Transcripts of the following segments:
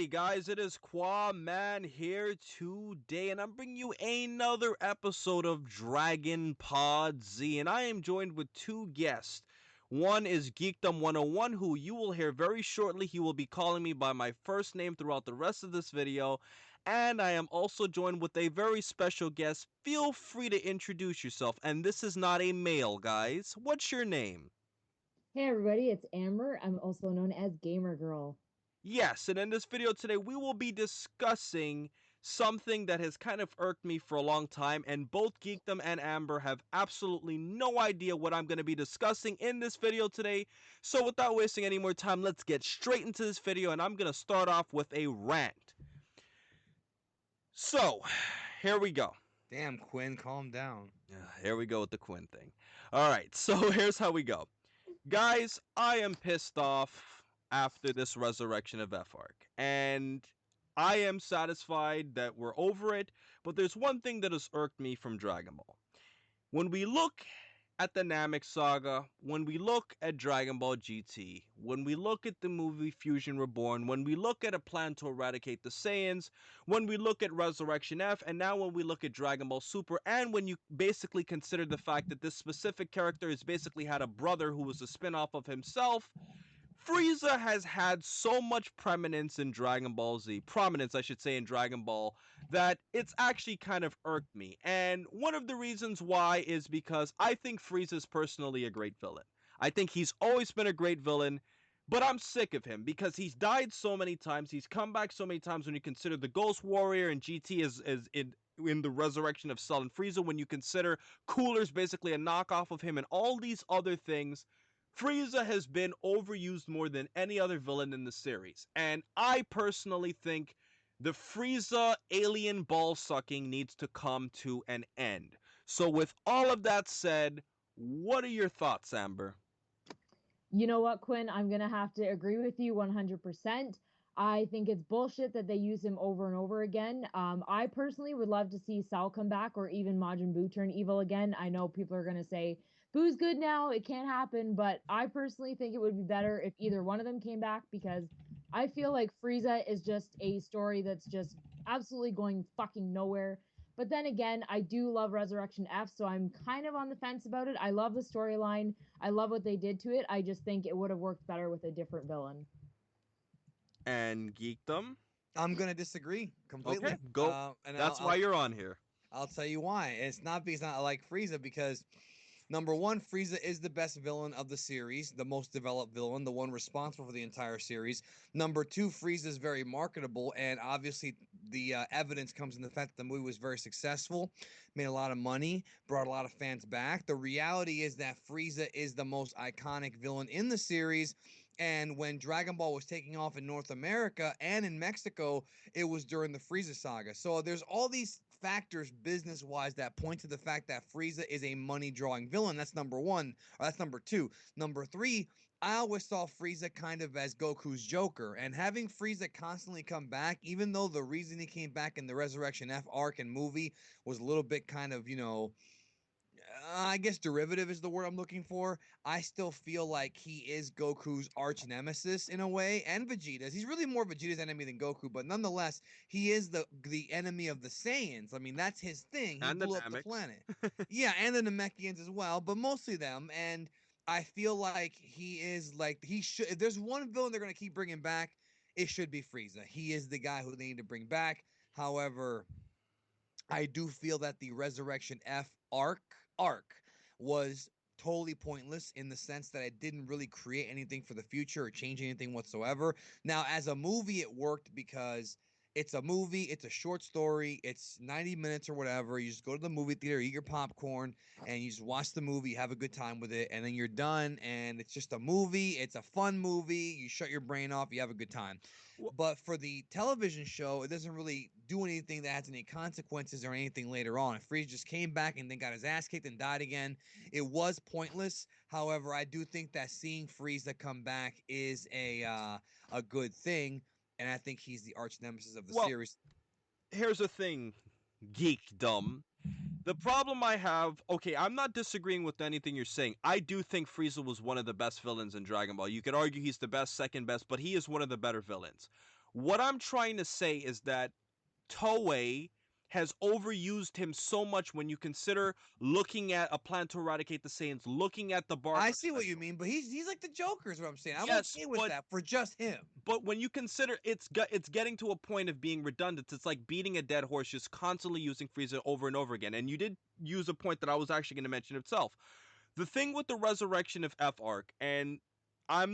Alrighty, guys, it is Qaaman here today, and I'm bringing you another episode of Dragon Pod Z, and I am joined with two guests. One is Geekdom 101, who you will hear very shortly. He will be calling me by my first name throughout the rest of this video, and I am also joined with a very special guest. Feel free to introduce yourself, and this is not a male, guys. What's your name? Hey everybody, it's Amber. I'm also known as Gamer Girl. Yes, and in this video today, we will be discussing something that has kind of irked me for a long time, and both Geekdom and Amber have absolutely no idea what I'm going to be discussing in this video today. So without wasting any more time, let's get straight into this video, and I'm going to start off with a rant. So, here we go. Damn, Quinn, calm down. Here we go with the Quinn thing. Alright, so here's how we go. Guys, I am pissed off after this resurrection of F arc, and I am satisfied that we're over it, but there's one thing that has irked me from Dragon Ball. When we look at the Namek saga, when we look at Dragon Ball GT, when we look at the movie Fusion Reborn, when we look at a plan to eradicate the Saiyans, when we look at Resurrection F, and now when we look at Dragon Ball Super, and when you basically consider the fact that this specific character has basically had a brother who was a spin-off of himself, Frieza has had so much prominence in Dragon Ball Z, prominence I should say in Dragon Ball, that it's actually kind of irked me. And one of the reasons why is because I think Frieza's personally a great villain. I think he's always been a great villain, but I'm sick of him because he's died so many times, he's come back so many times when you consider the Ghost Warrior and GT as in the resurrection of Cell and Frieza, when you consider Cooler's basically a knockoff of him and all these other things. Frieza has been overused more than any other villain in the series, and I personally think the Frieza alien ball sucking needs to come to an end. So with all of that said, what are your thoughts, Amber? You know what, Quinn? I'm gonna have to agree with you 100%. I think it's bullshit that they use him over and over again. I personally would love to see Cell come back or even Majin Buu turn evil again. I know people are gonna say Boo's good now, it can't happen, but I personally think it would be better if either one of them came back because I feel like Frieza is just a story that's just absolutely going fucking nowhere. But then again, I do love Resurrection F, so I'm kind of on the fence about it. I love the storyline. I love what they did to it. I just think it would have worked better with a different villain. And Geekdom? I'm gonna disagree completely. Okay, go. And That's why you're on here. I'll tell you why. It's not because I like Frieza, because number one, Frieza is the best villain of the series, the most developed villain, the one responsible for the entire series. Number two, Frieza is very marketable, and obviously the evidence comes in the fact that the movie was very successful, made a lot of money, brought a lot of fans back. The reality is that Frieza is the most iconic villain in the series. And when Dragon Ball was taking off in North America and in Mexico, it was during the Frieza saga. So there's all these factors business-wise that point to the fact that Frieza is a money-drawing villain. That's number one. Or that's number two. Number three, I always saw Frieza kind of as Goku's Joker. And having Frieza constantly come back, even though the reason he came back in the Resurrection F arc and movie was a little bit kind of, I guess derivative is the word I'm looking for. I still feel like he is Goku's arch nemesis in a way, and Vegeta's. He's really more Vegeta's enemy than Goku, but nonetheless, he is the enemy of the Saiyans. I mean, that's his thing. He And the blew up the Nameks. planet. Yeah, and the Namekians as well, but mostly them. And I feel like he is like he should. If there's one villain they're gonna keep bringing back, it should be Frieza. He is the guy who they need to bring back. However, I do feel that the Resurrection F arc was totally pointless in the sense that it didn't really create anything for the future or change anything whatsoever. Now, as a movie, it worked because it's a movie, it's a short story, it's 90 minutes or whatever. You just go to the movie theater, eat your popcorn, and you just watch the movie, have a good time with it, and then you're done, and it's just a movie, it's a fun movie, you shut your brain off, you have a good time. But for the television show, it doesn't really do anything that has any consequences or anything later on. If Frieza just came back and then got his ass kicked and died again, it was pointless. However, I do think that seeing Frieza come back is a good thing, and I think he's the arch nemesis of the Well, series. here's the thing, Geekdom. The problem I have, okay, I'm not disagreeing with anything you're saying. I do think Frieza was one of the best villains in Dragon Ball. You could argue he's the best, second best, but he is one of the better villains. What I'm trying to say is that Toei has overused him so much when you consider looking at a plan to eradicate the Saiyans, looking at the Bardock I see what you special. mean, but he's like the Joker, is what I'm saying. I'm Yes, okay with that for just him. but when you consider it's getting to a point of being redundant. It's like beating a dead horse, just constantly using Frieza over and over again. And you did use a point that I was actually going to mention itself. The thing with the resurrection of F arc, and I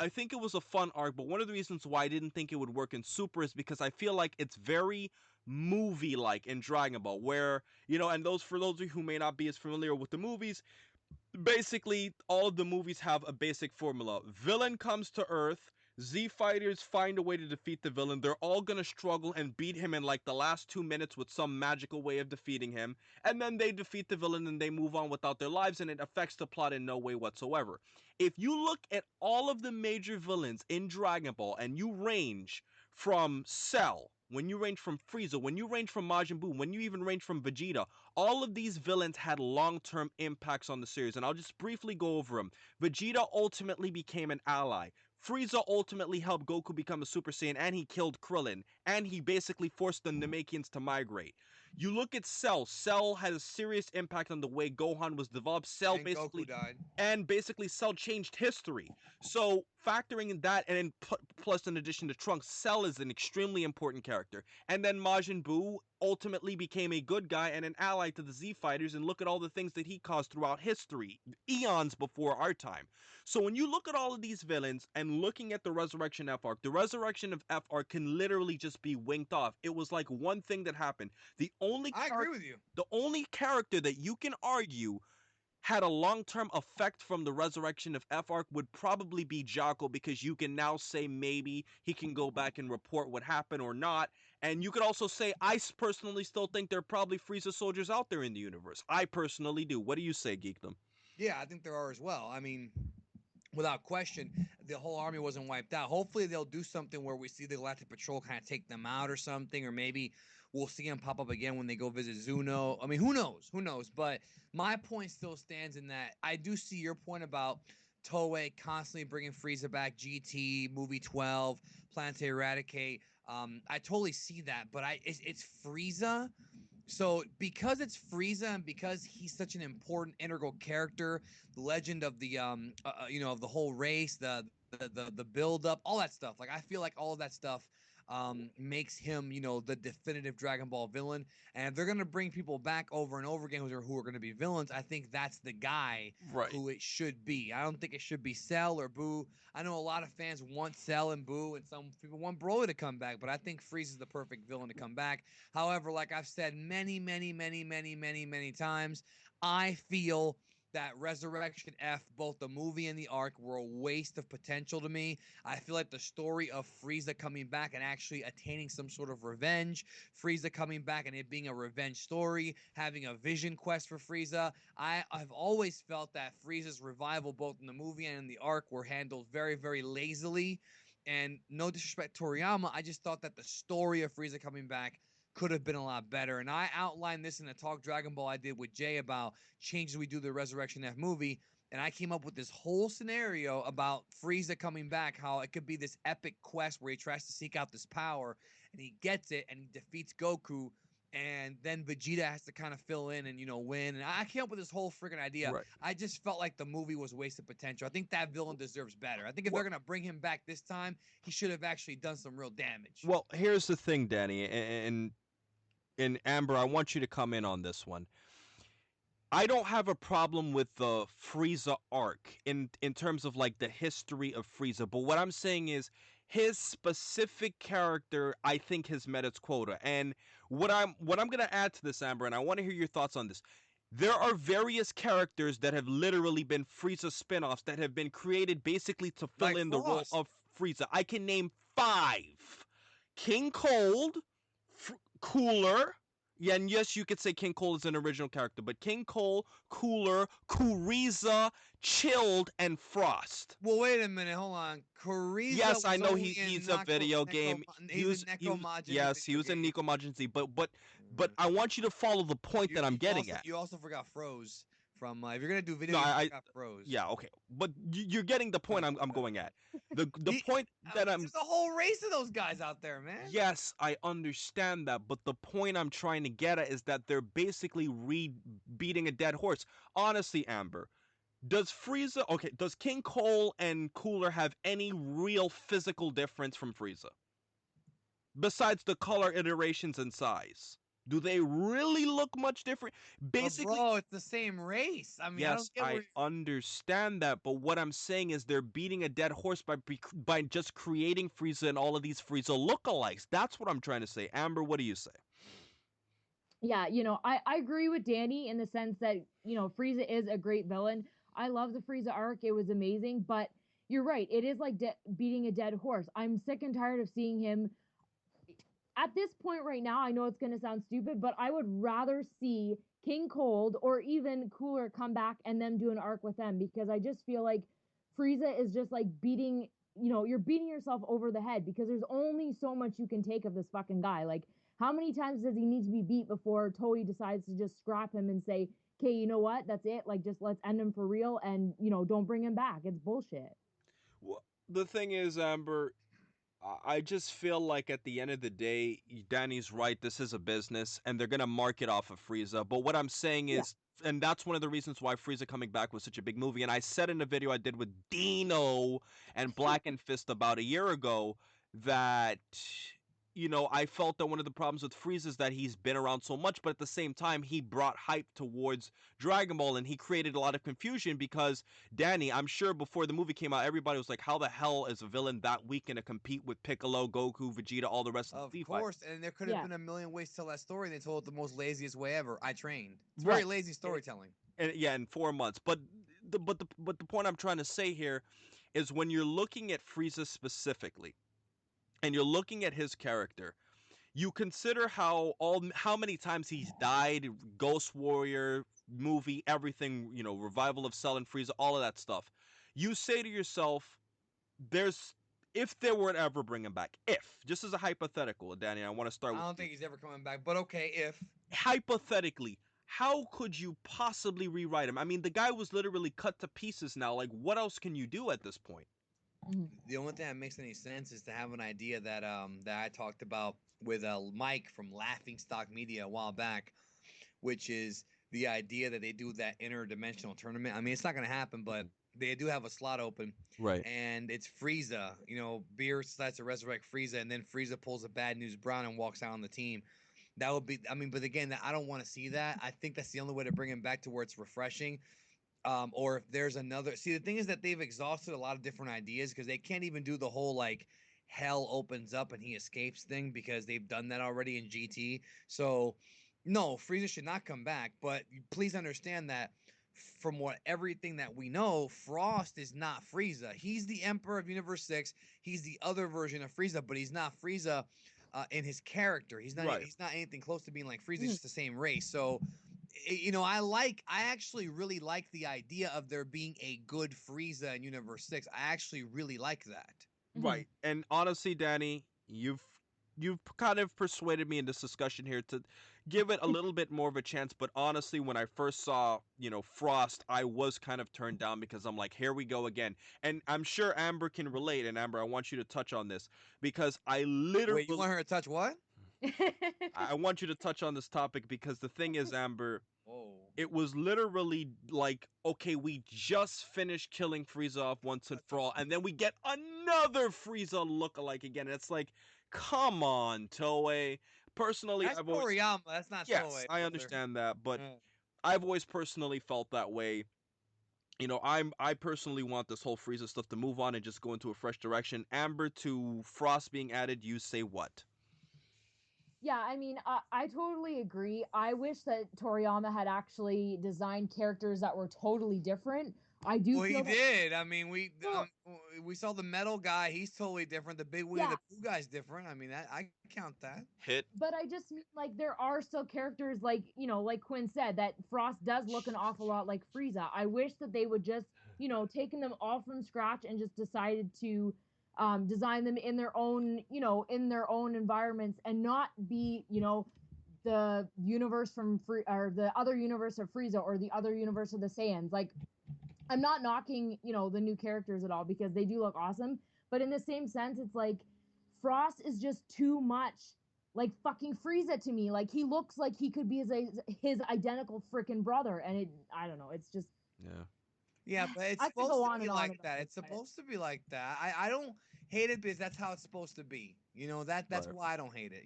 think it was a fun arc, but one of the reasons why I didn't think it would work in Super is because I feel like it's very movie like in Dragon Ball, where and those for those of you who may not be as familiar with the movies, basically all of the movies have a basic formula. Villain comes to Earth, Z fighters find a way to defeat the villain. They're all gonna struggle and beat him in like the last 2 minutes with some magical way of defeating him, and then they defeat the villain and they move on without their lives, and it affects the plot in no way whatsoever. If you look at all of the major villains in Dragon Ball and you range from Cell, when you range from Frieza, when you range from Majin Buu, when you even range from Vegeta, all of these villains had long-term impacts on the series, and I'll just briefly go over them. Vegeta ultimately became an ally. Frieza ultimately helped Goku become a Super Saiyan, and he killed Krillin, and he basically forced the Namekians to migrate. You look at Cell. Cell had a serious impact on the way Gohan was developed. And Goku died. Basically Cell changed history. So factoring in that, and then plus in addition to Trunks, Cell is an extremely important character. And then Majin Buu ultimately became a good guy and an ally to the Z Fighters, and look at all the things that he caused throughout history, eons before our time. So when you look at all of these villains and looking at the Resurrection F arc, the Resurrection of F arc can literally just be winked off. It was like one thing that happened. I agree with you. The only character that you can argue had a long-term effect from the resurrection of F arc would probably be Jocko, because you can now say maybe he can go back and report what happened or not. And you could also say personally still think there are probably Frieza soldiers out there in the universe. I personally do. What do you say, Geekdom? Yeah, I think there are as well. I mean, without question, the whole army wasn't wiped out. Hopefully, they'll do something where we see the Galactic Patrol kind of take them out or something, or maybe we'll see them pop up again when they go visit Zuno. I mean, who knows? Who knows? But my point still stands in that I do see your point about Toei constantly bringing Frieza back, GT, Movie 12, Plan to Eradicate. I totally see that, but it's Frieza. So because it's Frieza and because he's such an important integral character, the legend of the of the whole race, the build up, all that stuff. Like I feel like all of that stuff makes him, the definitive Dragon Ball villain. And if they're gonna bring people back over and over again who are gonna be villains, I think that's the guy Right. who it should be. I don't think it should be Cell or Boo. I know a lot of fans want Cell and Boo, and some people want Broly to come back, but I think Frieza's the perfect villain to come back. However, like I've said many, many, many, many, many, many times, I feel that Resurrection F, both the movie and the arc, were a waste of potential to me. I feel like the story of Frieza coming back and actually attaining some sort of revenge, Frieza coming back and it being a revenge story, having a vision quest for Frieza. I've always felt that Frieza's revival, both in the movie and in the arc, were handled very, very lazily. And no disrespect to Toriyama, I just thought that the story of Frieza coming back could have been a lot better. And I outlined this in a Talk Dragon Ball I did with Jay about changes we do to the Resurrection F movie. And I came up with this whole scenario about Frieza coming back, how it could be this epic quest where he tries to seek out this power and he gets it and he defeats Goku. And then Vegeta has to kind of fill in and, win. And I came up with this whole freaking idea. Right. I just felt like the movie was wasted potential. I think that villain deserves better. I think if they're going to bring him back this time, he should have actually done some real damage. Well, here's the thing, Danny, and Amber, I want you to come in on this one. I don't have a problem with the Frieza arc in terms of like the history of Frieza, but what I'm saying is his specific character I think has met its quota. And what I'm going to add to this, Amber, and I want to hear your thoughts on this. There are various characters that have literally been Frieza spin-offs that have been created basically to fill Like in the role Frost. of Frieza. I can name 5. King Cold, Cooler. Yeah, and yes, you could say King Cole is an original character, but King Cole, Cooler, Kuriza, Chilled, and Frost. Well, wait a minute. Hold on. Kuriza Yes, I was know only in he's a video game. He was in Necromagin. Yes, he was in Nico Majin Z, but I want you to follow the point that I'm getting at. You also forgot Froze. From if you're gonna do video No, games, you got Froze. yeah, okay, but you're getting the point I'm going at. The He, point that I'm there's a whole race of those guys out there, man. Yes, I understand that, but the point I'm trying to get at is that they're basically beating a dead horse. Honestly, Amber, does King Cole and Cooler have any real physical difference from Frieza? Besides the color iterations and size. Do they really look much different? But Basically, bro, it's the same race. I mean, I yes, don't get I where. understand that, but what I'm saying is they're beating a dead horse by just creating Frieza and all of these Frieza lookalikes. That's what I'm trying to say. Amber, what do you say? Yeah, I agree with Danny in the sense that, Frieza is a great villain. I love the Frieza arc. It was amazing, but you're right. It is like beating a dead horse. I'm sick and tired of seeing him at this point right now. I know it's going to sound stupid, but I would rather see King Cold or even Cooler come back and them do an arc with them, because I just feel like Frieza is just like you're beating yourself over the head, because there's only so much you can take of this fucking guy. Like, how many times does he need to be beat before Toei decides to just scrap him and say, okay, you know what? That's it. Like, just let's end him for real and, don't bring him back. It's bullshit. Well, the thing is, Amber, I just feel like at the end of the day, Danny's right. This is a business, and they're gonna market off of Frieza. But what I'm saying Yeah. is, and that's one of the reasons why Frieza coming back was such a big movie. And I said in a video I did with Dino and Blackenfist about a year ago that I felt that one of the problems with Frieza is that he's been around so much, but at the same time he brought hype towards Dragon Ball, and he created a lot of confusion because Danny, I'm sure before the movie came out, everybody was like, how the hell is a villain that weak going to compete with Piccolo, Goku, Vegeta, all the rest of Of the Z course, fighters? and there could have Yeah. been a million ways to tell that story. They told it the most laziest way ever. I trained. It's very Right. lazy storytelling. And yeah, in 4 months. But the point I'm trying to say here is when you're looking at Frieza specifically, and you're looking at his character, you consider how many times he's died, Ghost Warrior movie, everything, revival of Cell and Frieza, all of that stuff. You say to yourself, there's if there were to ever bring him back, if just as a hypothetical, Danny, I want to start I with don't you. think he's ever coming back. But okay, if Hypothetically, how could you possibly rewrite him? I mean, the guy was literally cut to pieces now. Like, what else can you do at this point? Mhm. the only thing that makes any sense is to have an idea that I talked about with Mike from Laughing Stock Media a while back, which is the idea that they do that interdimensional tournament. I mean, it's not going to happen, but they do have a slot open, Right. and it's Frieza. Beer decides to resurrect Frieza, and then Frieza pulls a Bad News Brown and walks out on the team. That would be, I mean, but again, I don't want to see that. I think that's the only way to bring him back to where it's refreshing. Or if there's another, see, the thing is that they've exhausted a lot of different ideas because they can't even do the whole like hell opens up and he escapes thing because they've done that already in GT. So, no, Frieza should not come back. But please understand that from what everything that we know, Frost is not Frieza. He's the Emperor of Universe 6. He's the other version of Frieza, but he's not Frieza in his character. He's not. Right. He's not anything close to being like Frieza. He's Mhm. just the same race. So, I actually really like the idea of there being a good Frieza in Universe 6. I actually really like that. Mhm. Right. And honestly, Danny, you've kind of persuaded me in this discussion here to give it a little bit more of a chance, but honestly, when I first saw, Frost, I was kind of turned down because I'm like, here we go again. And I'm sure Amber can relate, and Amber, I want you to touch on this because Wait, you want her to touch what? I want you to touch on this topic because the thing is, Amber, Whoa. it was literally like, okay, we just finished killing Frieza off once and for all, and then we get another Frieza lookalike again. And it's like, come on, Toei. Personally, That's Toriyama. That's not yes, Toei, I brother. understand that, but Uh, I've always personally felt that way. I personally want this whole Frieza stuff to move on and just go into a fresh direction. Amber, to Frost being added, you say what? Yeah, I mean, I totally agree. I wish that Toriyama had actually designed characters that were totally different. I do well, he feel that. did. I mean, Well, we saw the metal guy. He's totally different. The big Winnie yeah, the Pooh guy's different. I mean, that I count that. Hit. but I just mean like there are still characters like, like Quinn said, that Frost does look an awful lot like Frieza. I wish that they would just, taken them all from scratch and just decided to design them in their own, in their own environments and not be, the universe from or the other universe of Frieza or the other universe of the Saiyans. Like, I'm not knocking, the new characters at all because they do look awesome. But in the same sense, it's like Frost is just too much like fucking Frieza to me. Like he looks like he could be his identical freaking brother, and I don't know. It's just Yeah. Yeah, but it's I could supposed go to on be and on like about that. it. It's But supposed to be like that. I don't hate it because that's how it's supposed to be. That's Right. why I don't hate it.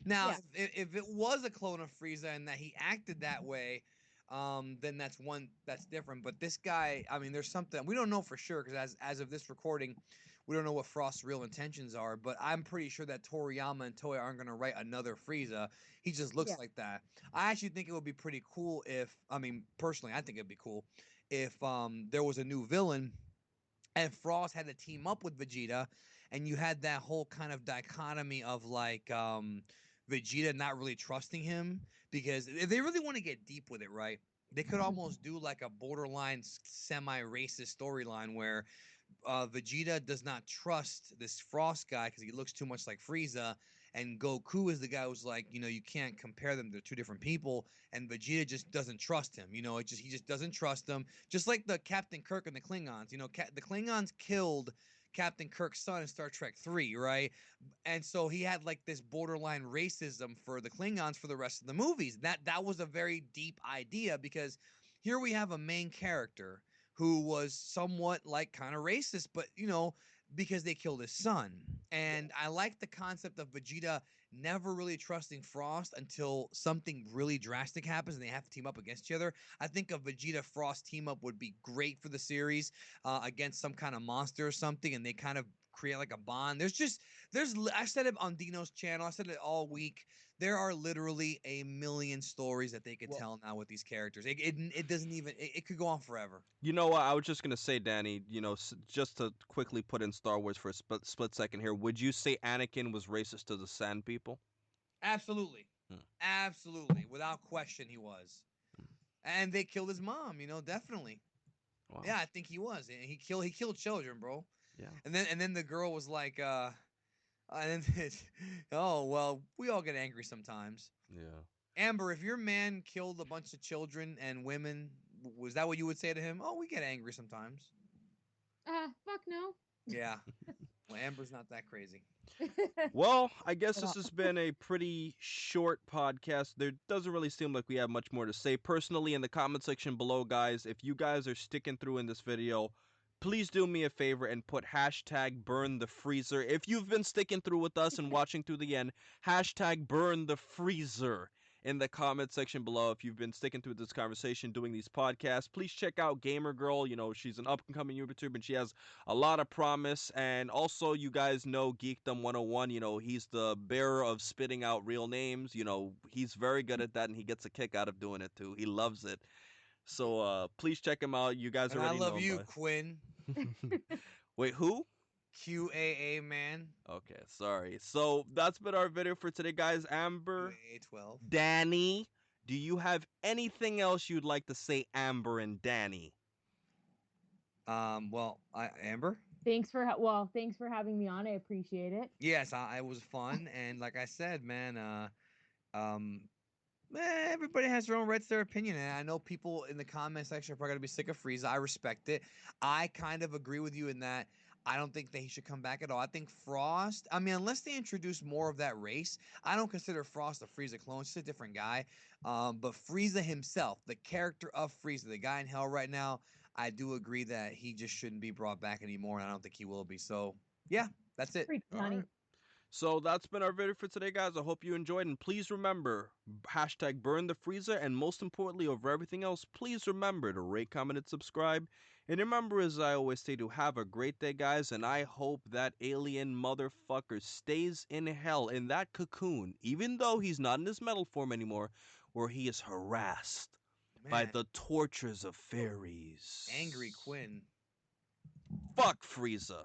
Now yeah, if it was a clone of Frieza and that he acted that way, then that's different. But this guy, I mean, there's something we don't know for sure because as of this recording, we don't know what Frost's real intentions are. But I'm pretty sure that Toriyama and Toei aren't gonna write another Frieza. He just looks yeah, like that. I actually think it would be pretty cool if, I mean, personally, I think it'd be cool if there was a new villain and Frost had to team up with Vegeta, and you had that whole kind of dichotomy of like Vegeta not really trusting him because if they really want to get deep with it, right? They could almost do like a borderline semi-racist storyline where Vegeta does not trust this Frost guy because he looks too much like Frieza, and Goku is the guy who's like, you can't compare them. They're two different people, and Vegeta just doesn't trust him. He just doesn't trust them. Just like the Captain Kirk and the Klingons. The Klingons killed Captain Kirk's son in Star Trek 3, right? And so he had like this borderline racism for the Klingons for the rest of the movies. That was a very deep idea because here we have a main character who was somewhat like kind of racist, but because they killed his son. And I like the concept of Vegeta never really trusting Frost until something really drastic happens and they have to team up against each other. I think a Vegeta Frost team up would be great for the series against some kind of monster or something, and they kind of create like a bond. I said it on Dino's channel. I said it all week. There are literally a million stories that they could well, tell now with these characters. It doesn't even it could go on forever. You know what? I was just gonna say, Danny. Just to quickly put in Star Wars for a split second here. Would you say Anakin was racist to the Sand people? Absolutely. Hmm. Absolutely. Without question he was. And they killed his mom, definitely. Wow. Yeah, I think he was. And he killed children, bro. Yeah. And then the girl was like and then oh, well, we all get angry sometimes. Yeah. Amber, if your man killed a bunch of children and women, was that what you would say to him? Oh, we get angry sometimes. fuck no. Yeah. Well, Amber's not that crazy. Well, I guess But, this has been a pretty short podcast. There doesn't really seem like we have much more to say. Personally, in the comment section below, guys, if you guys are sticking through in this video, please do me a favor and put hashtag burn the freezer. If you've been sticking through with us and watching through the end, hashtag burn the freezer in the comment section below. If you've been sticking through this conversation doing these podcasts, please check out Gamer Girl. She's an up and coming YouTuber and she has a lot of promise. And also, you guys know Geekdom 101. He's the bearer of spitting out real names. He's very good at that and he gets a kick out of doing it too. He loves it. So please check him out. You guys And I already love know him, you, but Quinn. wait, who? QAA man. Okay, sorry. So that's been our video for today, guys. Amber, QAA 12. Danny, do you have anything else you'd like to say, Amber and Danny? Well, Amber. thanks for having me on. I appreciate it. Yes, it was fun, and like I said, man, um, everybody has their own right to their opinion, and I know people in the comment section are probably gonna be sick of Frieza. I respect it. I kind of agree with you in that I don't think that he should come back at all. I think Frost. I mean, unless they introduce more of that race, I don't consider Frost a Frieza clone. It's just a different guy. But Frieza himself, the character of Frieza, the guy in hell right now, I do agree that he just shouldn't be brought back anymore, and I don't think he will be. So, yeah, that's it. Freaking All honey. right. So that's been our video for today, guys. I hope you enjoyed. And please remember, hashtag burn the freezer. And most importantly, over everything else, please remember to rate, comment, and subscribe. And remember, as I always say, to have a great day, guys. And I hope that alien motherfucker stays in hell, in that cocoon, even though he's not in his metal form anymore, where he is harassed by Man, the tortures of fairies. angry Quinn. Fuck Frieza.